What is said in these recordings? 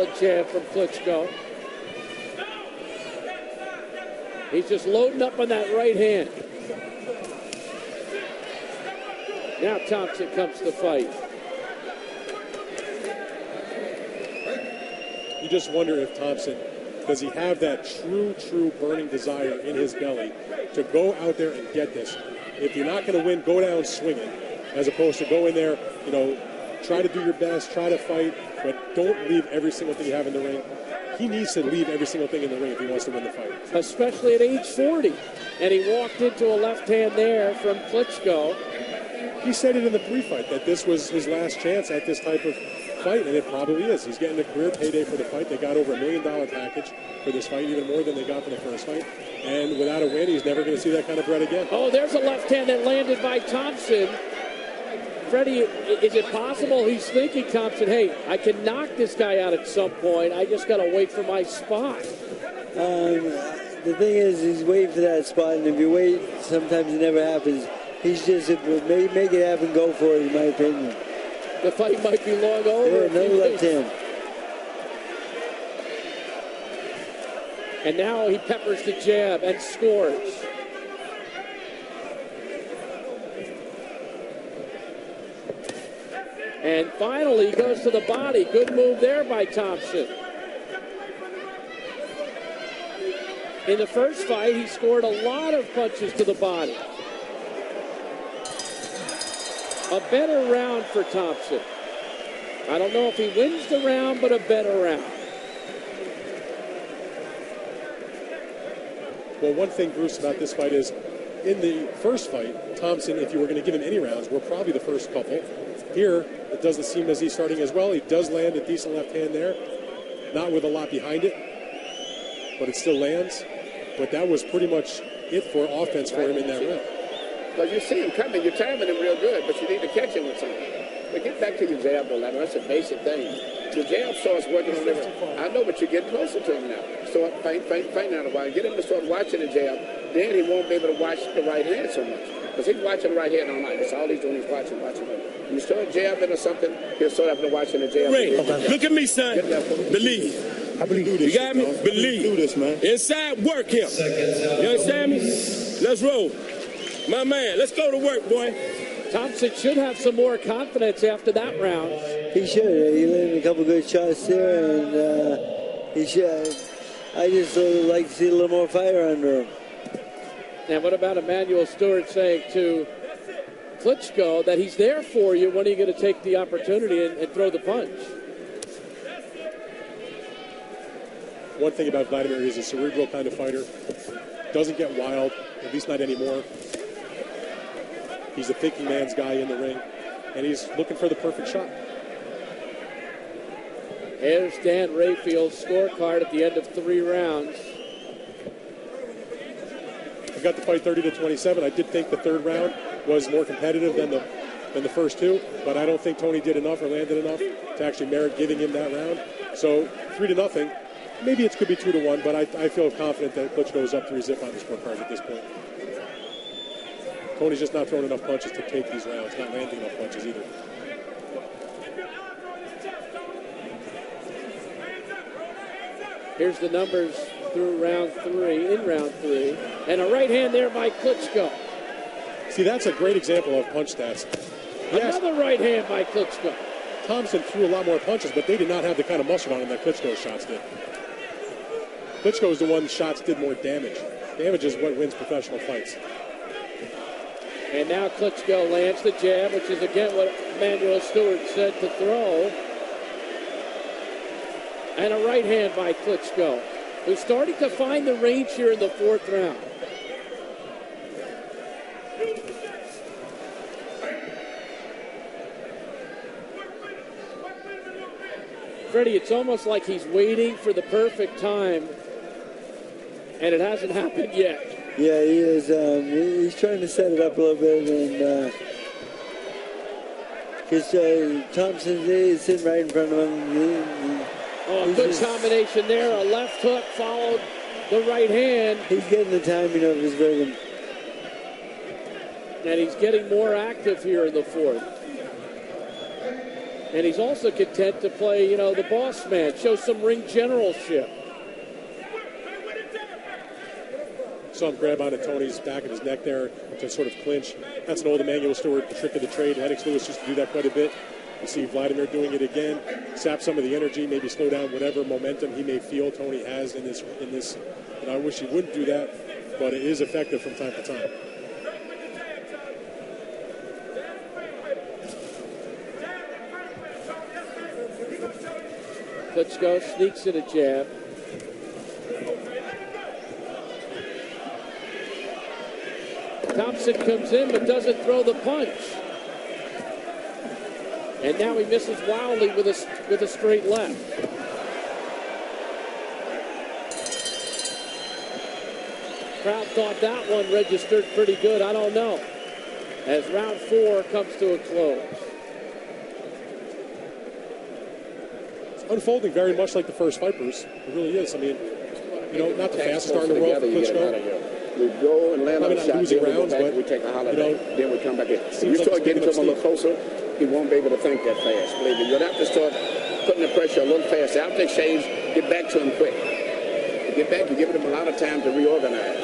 solid jab from Klitschko. He's just loading up on that right hand. Now Thompson comes to fight. You just wonder if Thompson, does he have that true burning desire in his belly to go out there and get this? If you're not going to win, go down swinging, as opposed to go in there, try to do your best, try to fight, but don't leave every single thing you have in the ring. He needs to leave every single thing in the ring if he wants to win the fight. Especially at age 40. And he walked into a left hand there from Klitschko. He said it in the pre-fight that this was his last chance at this type of fight, and it probably is. He's getting a career payday for the fight. They got over $1 million package for this fight, even more than they got for the first fight. And without a win, he's never going to see that kind of bread again. Oh, there's a left hand that landed by Thompson. Freddie, is it possible he's thinking, Thompson, hey, I can knock this guy out at some point. I just got to wait for my spot. The thing is, he's waiting for that spot, and if you wait, sometimes it never happens. He's just, make it happen, go for it, in my opinion. The fight might be long over. Yeah, another left hand. And now he peppers the jab and scores. And finally, he goes to the body. Good move there by Thompson. In the first fight, he scored a lot of punches to the body. A better round for Thompson. I don't know if he wins the round, but a better round. Well, one thing, Bruce, about this fight is, in the first fight, Thompson, if you were going to give him any rounds, were probably the first couple. Here, it doesn't seem as he's starting as well. He does land a decent left hand there, not with a lot behind it, but it still lands. But that was pretty much it for offense for him in that round. Because you see him coming, you're timing him real good, but you need to catch him with something. But get back to your jab, though, Ladder. That's a basic thing. Your jab starts working on everything. I know, but you're getting closer to him now. So fight now a while. Get him to start watching the jab. Then he won't be able to watch the right hand so much. Because he's watching the right hand all night. That's all he's doing. He's watching. When you start jabbing or something, he'll start up and watching the jab. Ray, look at me, son. Believe. I believe this. You got me? Believe. Do this, man. Inside, work him. You understand me? Let's roll. My man, let's go to work, boy. Thompson should have some more confidence after that round. He should. He landed a couple good shots there, and he should. I just like to see a little more fire under him. And what about Emmanuel Stewart saying to Klitschko that he's there for you when are you going to take the opportunity and throw the punch? One thing about Wladimir, he's a cerebral kind of fighter. Doesn't get wild, at least not anymore. He's a thinking man's guy in the ring, and he's looking for the perfect shot. Here's Dan Rayfield's scorecard at the end of 3 rounds. I got the fight 30-27. I did think the third round was more competitive than the first 2, but I don't think Tony did enough or landed enough to actually merit giving him that round. So 3-0. Maybe it could be 2-1, but I feel confident that Klitschko is up 3-0 on the scorecard at this point. Tony's just not throwing enough punches to take these rounds, not landing enough punches either. Here's the numbers through round 3, in round 3. And a right hand there by Klitschko. See, that's a great example of punch stats. Yes, another right hand by Klitschko. Thompson threw a lot more punches, but they did not have the kind of muscle on him that Klitschko's shots did. Klitschko's the one shots did more damage. Damage is what wins professional fights. And now Klitschko lands the jab, which is again what Emmanuel Stewart said to throw. And a right hand by Klitschko, who's starting to find the range here in the 4th round. Freddie, it's almost like he's waiting for the perfect time, and it hasn't happened yet. Yeah, he is. He's trying to set it up a little bit, and because Thompson is sitting right in front of him. A good combination there. A left hook followed the right hand. He's getting the timing of his rhythm. And he's getting more active here in the 4th. And he's also content to play, you know, the boss man, show some ring generalship. Saw him grab onto Tony's back of his neck there to sort of clinch. That's an old Emmanuel Stewart trick of the trade. Lennox Lewis used to do that quite a bit. You see Wladimir doing it again. Sap some of the energy, maybe slow down whatever momentum he may feel Tony has in this. And I wish he wouldn't do that, but it is effective from time to time. Klitschko sneaks in a jab. Thompson comes in but doesn't throw the punch. And now he misses wildly with a straight left. Crowd thought that one registered pretty good. I don't know. As round 4 comes to a close. It's unfolding very much like the first fight, Bruce. It really is. I mean, you know, not the fastest start in the world for Klitschko. We go and land on the shot, losing then we rounds, go back, but we take a holiday, then we come back in. If you like start getting to him a little closer, he won't be able to think that fast. Believe me, you'll have to start putting the pressure a little faster. After exchange, get back to him quick. You get back, you're giving him a lot of time to reorganize.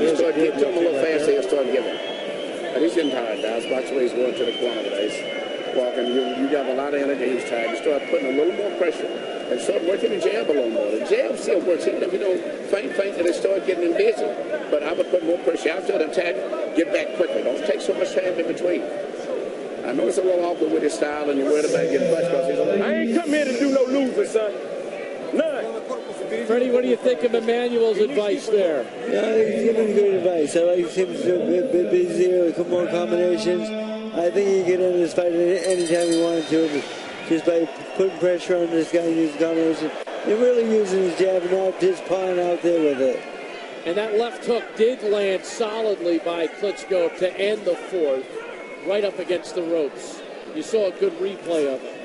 You start getting to him a little faster, he'll start giving. But he's getting tired, guys. Watch the way he's going to the corner today. He's walking, you got a lot of energy, he's tired. You start putting a little more pressure. And start working the jab a little more. The jab still works, even if you don't feint, and they start getting him busy. But I would put more pressure after the attack, get back quickly. Don't take so much time in between. I know it's a little awkward with his style, and you're worried about getting much because he's a little... I ain't come here to do no losing, son. None. Freddie, what do you think of Emmanuel's advice there? Yeah, he's giving good advice. I like him to be a bit busier with more combinations. I think he can end this fight anytime he wanted to, just by putting pressure on this guy and using combination. And really using his jab and not just pawing out there with it. And that left hook did land solidly by Klitschko to end the 4th, right up against the ropes. You saw a good replay of it.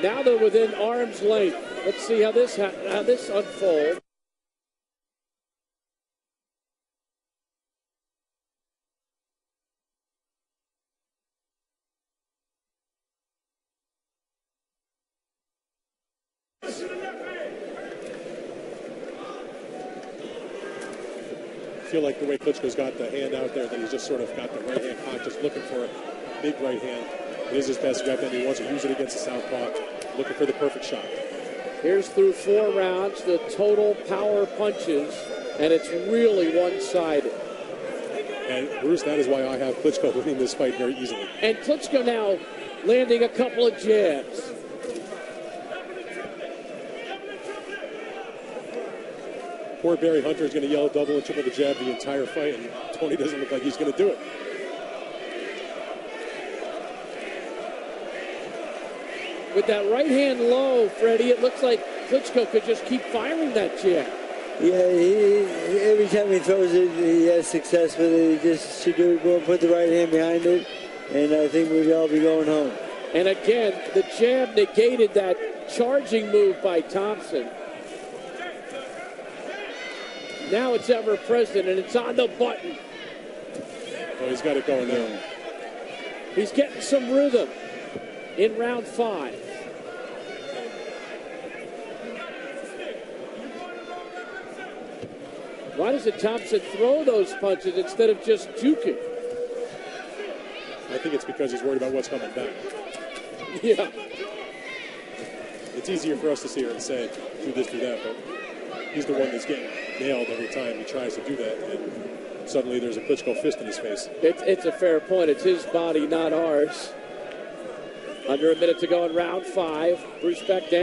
Now they're within arm's length. Let's see how this unfolds. I feel like the way Klitschko's got the hand out there, that he's just sort of got the right hand cocked, just looking for a big right hand. It is his best weapon. He wants to use it against the southpaw, looking for the perfect shot. Here's through 4 rounds, the total power punches, and it's really one-sided. And Bruce, that is why I have Klitschko winning this fight very easily. And Klitschko now landing a couple of jabs. Poor Barry Hunter is going to yell double and triple the jab the entire fight, and Tony doesn't look like he's going to do it. With that right hand low, Freddie, it looks like Klitschko could just keep firing that jab. Yeah, every time he throws it, he has success with it. He just should go and put the right hand behind it, and I think we'd all be going home. And again, the jab negated that charging move by Thompson. Now it's ever present, and it's on the button. Oh, he's got it going there. He's getting some rhythm in round 5. Why doesn't Thompson throw those punches instead of just juking? I think it's because he's worried about what's coming back. Yeah. It's easier for us to sit here and say, do this, do that, but he's the one that's getting nailed every time he tries to do that, and suddenly there's a Klitschko fist in his face. It's a fair point. It's his body, not ours. Under a minute to go in round 5. Bruce Beck down.